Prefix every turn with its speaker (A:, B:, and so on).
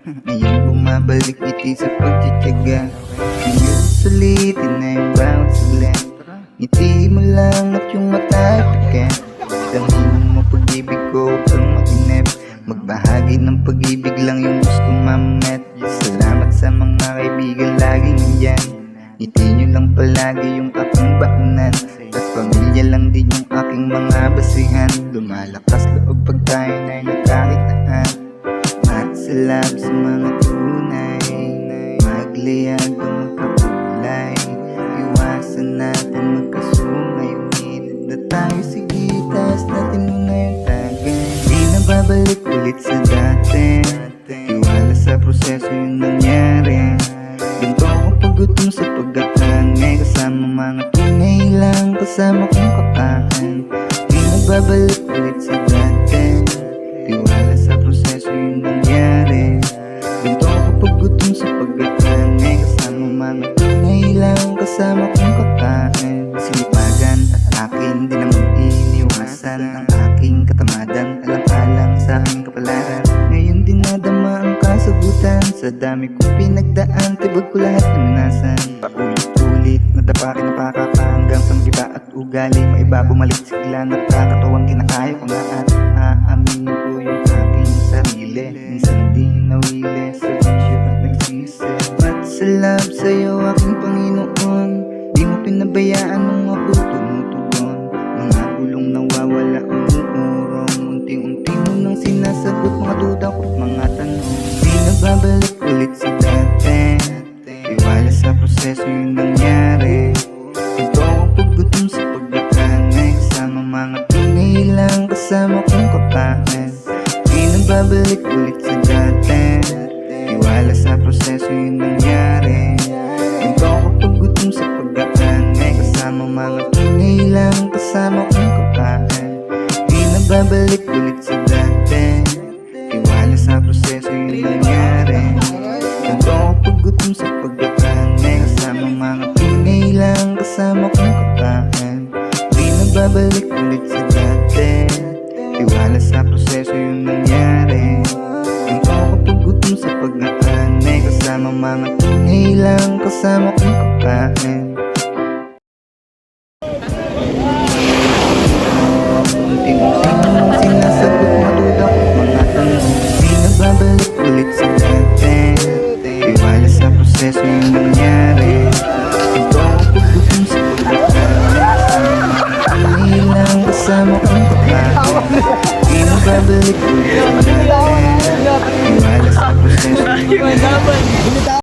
A: Ngayon bumabalik ngiti sa pagtityaga. Ngayon sulitin na yung bawat saglit. Ngiti mo lang at yung mata ay pikit. Damhin mo pag-ibig ko upang maginip. Magbahagi ng pag-ibig lang yung gusto mamet. Salamat sa mga kaibigan laging nandyan. Ngiti nyo lang palagi yung aking baunan. At pamilya lang din yung aking mga basihan. Lumalakas loob pag tayo na'y nagkakitaan. At salamat sa mga tunay. Magliyag o magkakulay. Iwasan natin magkasungay. Uminit na tayo, sige taas natin muna yung tagay. Di na babalik ulit sa dati. Iwala sa proseso yung nangyari. Ganto ako pagutom sa pagkakangay. Kasama mga tunay lang, kasama kong kapahan. Di na babalik ulit sa dati. Iwala sa proseso yung nangyari. Ganto ako pagutom sa pagkakangay. Kasama mga tunay lang, kasama kong kapahan. Sinipagan at akin, di naman iniwasan ang aking katamadan. Alang-alang sa aking kapalaran. Ngayon din nadama ang kasagutan. Sa dami kong pinagdaan, tibag ko lahat ng nasan. Paulit-ulit, nadapakin na pakaka hanggang sa magiba at ugali. Maiba bumalik sigla, nakakatawang kinakaya ko na at aaminin ko yung aking sarili. Minsan din nawili sa bisyo at nagsisi. At salamat sa'yo aking Panginoon. Di mo pinabayaan nung ako tumutugon. Mga gulong nawawala umuurong. Unti-unti mo nang sinasagot mga duda ko't mga tanong. Di na babalik ulit sa dati. Iwala sa proseso yung nangyari. Ito ako paggutom sa pagkakangay. Kasama mga tunay lang, kasama kong kapahan. Di na babalik ulit sa dati. Iwala sa proseso yung nangyari. Ito ako paggutom sa pagkakangay. Kasama mga tunay lang, kasama kong kapahan. Di na babalik ulit sa dati. Iwala sa proseso yung nangyari. Ganto ako pagutom sa pagkakangay. Kasama mga tunay lang, kasama kong kapahan. Di na babalik ulit sa dati. Iwala sa proseso yung nangyari. Ganto ako pagutom sa pagkakangay. Kasama mga tunay lang, kasama kong kapahan. Unti-unti nang sinasagot mga duda ko't mga tanong. Di na babalik ulit sa dati. Iwala sa proseso yung nangyari. Ito ako pagutom sa pagkakangay. Kasama mga tunay lang, kasama kong kapahan. Di na babalik ulit sa dati. Iwala sa proseso yung nangyari.